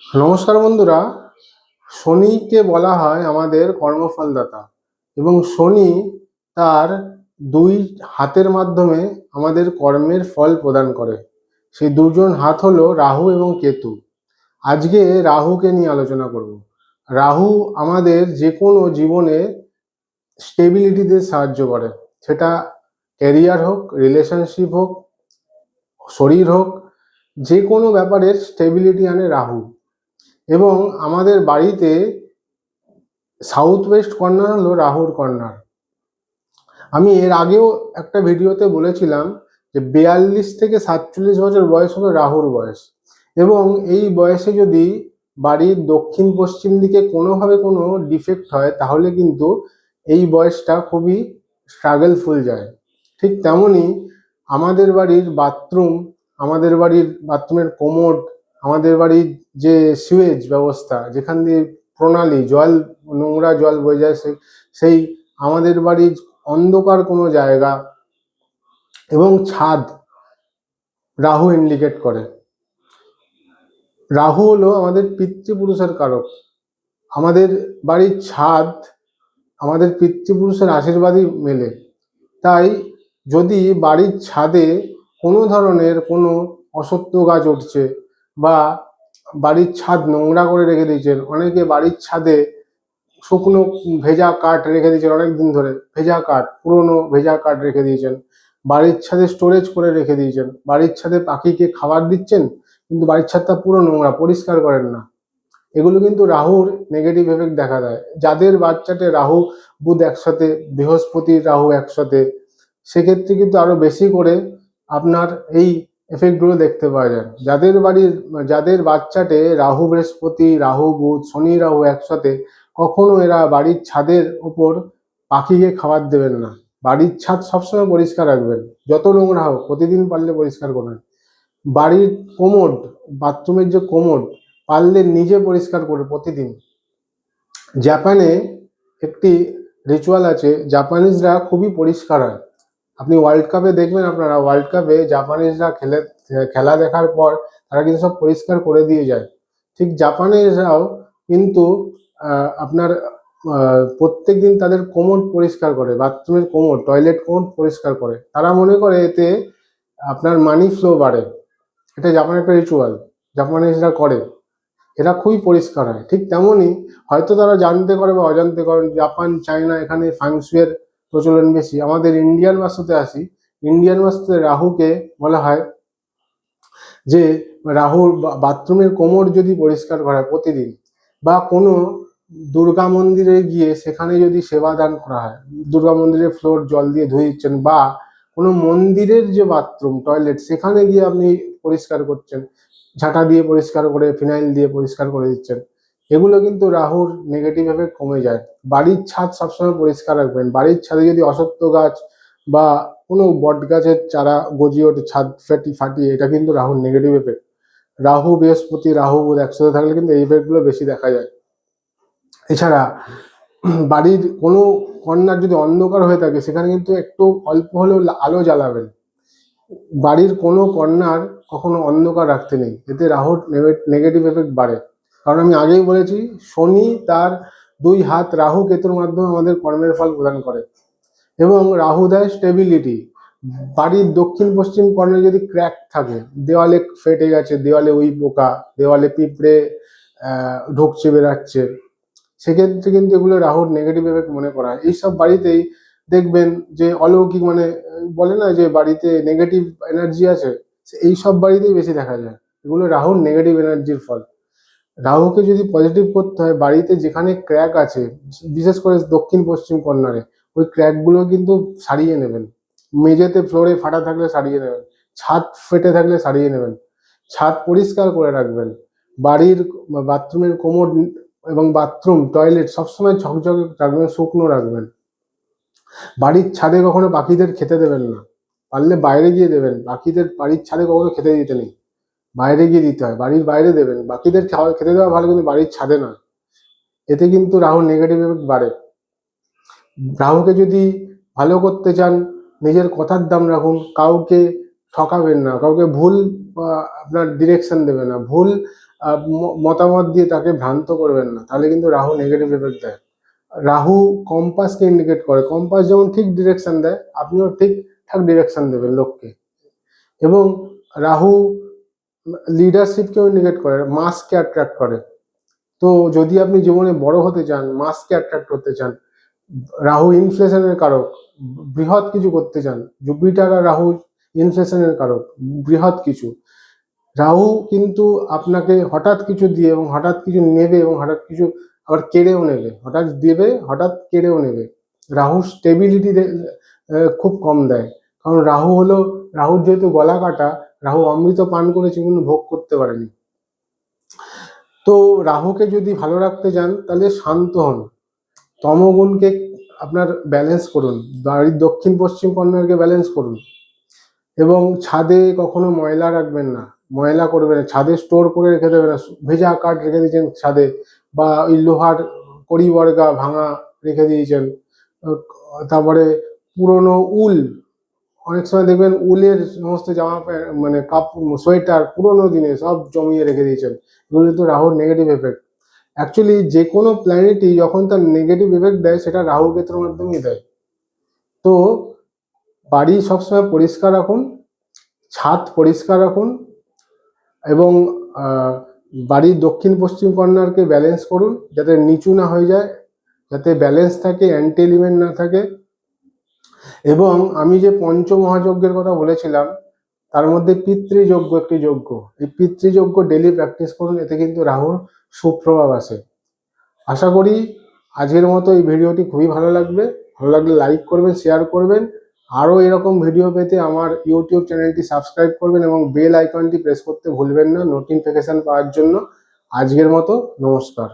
নমস্কার বন্ধুরা। শনিকে বলা হয় আমাদের কর্মফলদাতা এবং শনি তার দুই হাতের মাধ্যমে আমাদের কর্মের ফল প্রদান করে। সেই দুজন হাত হলো রাহু এবং কেতু। আজকে রাহুকে নিয়ে আলোচনা করব। রাহু আমাদের যে কোনো জীবনে স্টেবিলিটিতে সাহায্য করে, সেটা ক্যারিয়ার হোক, রিলেশনশিপ হোক, শরীর হোক, যে কোনো ব্যাপারের স্টেবিলিটি আনে রাহু। এবং আমাদের বাড়িতে সাউথ ওয়েস্ট কর্নার হলো রাহুর কর্নার। আমি এর আগেও একটা ভিডিওতে বলেছিলাম যে 42 থেকে 47 বছর বয়স হলো রাহুর বয়স, এবং এই বয়সে যদি বাড়ির দক্ষিণ পশ্চিম দিকে কোনোভাবে কোনো ডিফেক্ট হয় তাহলে কিন্তু এই বয়সটা খুবই স্ট্রাগলফুল যায়। ঠিক তেমনই আমাদের বাড়ির বাথরুম, আমাদের বাড়ির বাথরুমের কোমোড, আমাদের বাড়ির যে সিওয়েজ ব্যবস্থা, যেখান দিয়ে প্রণালী জল, নোংরা জল বয়ে যায়, সেই আমাদের বাড়ির অন্ধকার কোনো জায়গা এবং ছাদ রাহু ইন্ডিকেট করে। রাহু হলো আমাদের পিতৃপুরুষের কারক। আমাদের বাড়ির ছাদ আমাদের পিতৃপুরুষের আশীর্বাদই মেলে। তাই যদি বাড়ির ছাদে কোনো ধরনের কোনো অসত্য গাছ উঠছে বা বাড়ির ছাদ নোংরা করে রেখে দিয়েছেন, অনেকে বাড়ির ছাদে শুকনো ভেজা কাঠ রেখে দিয়েছেন, অনেক দিন ধরে ভেজা কাঠ, পুরনো ভেজা কাঠ রেখে দিয়েছেন, বাড়ির ছাদে স্টোরেজ করে রেখে দিয়েছেন, বাড়ির ছাদে পাখিকে খাবার দিচ্ছেন, কিন্তু বাড়ির ছাদটা পুরো নোংরা, পরিষ্কার করেন না, এগুলো কিন্তু রাহুর নেগেটিভ এফেক্ট দেখা দেয়। যাদের বাচ্চাতে রাহু বুধ একসাথে, বৃহস্পতি রাহু একসাথে, সেক্ষেত্রে কিন্তু আরো বেশি করে আপনার এই এফেক্টগুলো দেখতে পাওয়া যায়। যাদের বাচ্চাতে রাহু বৃহস্পতি, রাহু বুধ, শনি রাহু একসাথে, কখনো এরা বাড়ির ছাদের ওপর পাখিকে খাবার দেবেন না। বাড়ির ছাদ সবসময় পরিষ্কার রাখবেন, যত নোংরা হোক প্রতিদিন পারলে পরিষ্কার করবেন। বাড়ির কোমোড, বাথরুমের যে কোমোড, পারলে নিজে পরিষ্কার করে প্রতিদিন। জাপানে একটি রিচুয়াল আছে, জাপানিজরা খুবই পরিষ্কার হয়। আপনি ওয়ার্ল্ড কাপে দেখবেন, আপনারা ওয়ার্ল্ড কাপে জাপানিজরা খেলা দেখার পর তারা কিন্তু সব পরিষ্কার করে দিয়ে যায়। ঠিক জাপানিজরাও কিন্তু আপনার প্রত্যেক দিন তাদের কোমোড পরিষ্কার করে, বাথরুমের কোমোড, টয়লেট কোমোড পরিষ্কার করে। তারা মনে করে এতে আপনার মানি ফ্লো বাড়ে। এটা জাপানের একটা রিচুয়াল, জাপানিজরা করে। এরা খুবই পরিষ্কার হয়। ঠিক তেমনই হয়তো তারা জানতে করে বা অজান্তে করেন, জাপান, চায়না, এখানে ফাংশুয়ের প্রচলন বেশি। আমাদের ইন্ডিয়ান বাস্তুতে আসি, ইন্ডিয়ান বাস্তুতে রাহুকে বলা হয় যে রাহুর বাথরুমের কোমর যদি পরিষ্কার করা হয় প্রতিদিন, বা কোনো দুর্গা মন্দিরে গিয়ে সেখানে যদি সেবা দান করা হয়, দুর্গা মন্দিরের ফ্লোর জল দিয়ে ধুয়ে দিচ্ছেন, বা কোনো মন্দিরের যে বাথরুম, টয়লেট, সেখানে গিয়ে আপনি পরিষ্কার করছেন, ঝাঁটা দিয়ে পরিষ্কার করে, ফিনাইল দিয়ে পরিষ্কার করে দিচ্ছেন, এগুলো কিন্তু রাহুর নেগেটিভ এফেক্ট কমে যায়। বাড়ির ছাদ সবসময় পরিষ্কার রাখবেন। বাড়ির ছাদে যদি অশ্বত্থ গাছ বা কোনো বট গাছের চারা গজিয়ে ওঠে ছাদ ফাটিয়ে, এটা কিন্তু রাহুর নেগেটিভ এফেক্ট। রাহু বৃহস্পতি, রাহু বুধ একসাথে থাকলে কিন্তু এই এফেক্টগুলো বেশি দেখা যায়। এছাড়া বাড়ির কোনো কর্নার যদি অন্ধকার হয়ে থাকে, সেখানে কিন্তু একটু অল্প হলেও আলো জ্বালাবেন। বাড়ির কোনো কর্নার কখনো অন্ধকার রাখতে নেই, এতে রাহুর নেগেটিভ এফেক্ট বাড়ে। কারণ আমি আগেই বলেছি, শনি তার দুই হাত রাহু কেতুর মাধ্যমে আমাদের কর্মের ফল প্রদান করে, এবং রাহু দেয় স্টেবিলিটি। বাড়ির দক্ষিণ পশ্চিম কর্নারে যদি ক্র্যাক থাকে, দেওয়ালে ফেটে গেছে, দেওয়ালে উই পোকা, দেওয়ালে পিঁপড়ে ঢুকছে বেরাচ্ছে, সেক্ষেত্রে কিন্তু এগুলো রাহুর নেগেটিভ এফেক্ট মনে করা হয়। এইসব বাড়িতেই দেখবেন যে অলৌকিক, মানে বলে না যে বাড়িতে নেগেটিভ এনার্জি আছে, এইসব বাড়িতেই বেশি দেখা যায়। এগুলো রাহুর নেগেটিভ এনার্জির ফল। রাহুকে যদি পজিটিভ করতে হয়, বাড়িতে যেখানে ক্র্যাক আছে, বিশেষ করে দক্ষিণ পশ্চিম কর্নারে, ওই ক্র্যাকগুলো কিন্তু সারিয়ে নেবেন। মেঝেতে ফ্লোরে ফাটা থাকলে সারিয়ে নেবেন, ছাদ ফেটে থাকলে সারিয়ে নেবেন, ছাদ পরিষ্কার করে রাখবেন। বাড়ির বাথরুমের কোমোড এবং বাথরুম, টয়লেট সবসময় ঝকঝকে রাখবেন, শুকনো রাখবেন। বাড়ির ছাদে কখনো পাখিদের খেতে দেবেন না, পারলে বাইরে গিয়ে দেবেন। পাখিদের বাড়ির ছাদে কখনো খেতে দিতে নেই, বাইরে গিয়ে দিতে হয়। বাড়ির বাইরে দেবেন, বাকিদের খেতে দেওয়া ভালো, কিন্তু বাড়ির ছাদে নয়। এতে কিন্তু রাহুর নেগেটিভ এফেক্ট বাড়ে। রাহুকে যদি ভালো করতে চান, নিজের কথার দাম রাখুন, কাউকে ঠকাবেন না, কাউকে ভুল আপনার ডিরেকশন দেবে না, ভুল মতামত দিয়ে তাকে ভ্রান্ত করবেন না, তাহলে কিন্তু রাহু নেগেটিভ এফেক্ট দেয়। রাহু কম্পাসকে ইন্ডিকেট করে, কম্পাস যেমন ঠিক ডিরেকশন দেয়, আপনিও ঠিকঠাক ডিরেকশন দেবেন লোককে। এবং রাহু লিডারশিপকেও ইন্ডিকেট করে, মাসকে অ্যাট্রাক্ট করে। তো যদি আপনি জীবনে বড় হতে চান, মাসকে অ্যাট্রাক্ট করতে চান, রাহু ইনফ্লেশনের কারক, বৃহৎ কিছু করতে চান, জুপিটার আর রাহু ইনফ্লেশনের কারক, বৃহৎ কিছু। রাহু কিন্তু আপনাকে হঠাৎ কিছু দিয়ে এবং হঠাৎ কিছু নেবে এবং হঠাৎ কিছু আবার কেড়েও নেবে, হঠাৎ দেবে হঠাৎ কেড়েও নেবে। রাহু স্টেবিলিটি খুব কম দেয়, কারণ রাহুর যেহেতু গলা কাটা, রাহু অমৃত পান করেছে কিন্তু ভোগ করতে পারেনি। তো রাহুকে যদি ভালো রাখতে চান তাহলে শান্ত হন, তমগুণকে আপনার ব্যালেন্স করুন, বাড়ির দক্ষিণ পশ্চিম কর্নারকে ব্যালেন্স করুন, এবং ছাদে কখনো ময়লা রাখবেন না, ময়লা করবেন না, ছাদে স্টোর করে রেখে দেবেন না। ভেজা কাঠ রেখে দিয়েছেন ছাদে, বা ওই লোহার কড়ি বর্গা ভাঙা রেখে দিয়েছেন, তারপরে পুরনো উল, অনেক সময় দেখবেন উলের সমস্ত জামা প্যান্ট মানে সোয়েটার পুরোনো দিনে সব জমিয়ে রেখে দিয়েছেন, এগুলো তো রাহুর নেগেটিভ এফেক্ট। অ্যাকচুয়ালি যে কোনো প্ল্যানেটই যখন তার নেগেটিভ এফেক্ট দেয় সেটা রাহু কেতুর মাধ্যমেই দেয়। তো বাড়ি সবসময় পরিষ্কার রাখুন, ছাদ পরিষ্কার রাখুন, এবং বাড়ির দক্ষিণ পশ্চিম কর্নারকে ব্যালেন্স করুন যাতে নিচু না হয়ে যায়, যাতে ব্যালেন্স থাকে, অ্যান্টি এলিমেন্ট না থাকে। এবং আমি যে পঞ্চমহাযজ্ঞের কথা বলেছিলাম তার মধ্যে পিতৃযজ্ঞ একটি যজ্ঞ, এই পিতৃযজ্ঞ ডেলি প্র্যাকটিস করুন, এতে কিন্তু রাহুর সুপ্রভাব আসে। আশা করি আজকের মতো এই ভিডিওটি খুবই ভালো লাগবে, ভালো লাগলে লাইক করবেন, শেয়ার করবেন। আরও এরকম ভিডিও পেতে আমার ইউটিউব চ্যানেলটি সাবস্ক্রাইব করবেন এবং বেল আইকনটি প্রেস করতে ভুলবেন না নোটিফিকেশান পাওয়ার জন্য। আজকের মতো নমস্কার।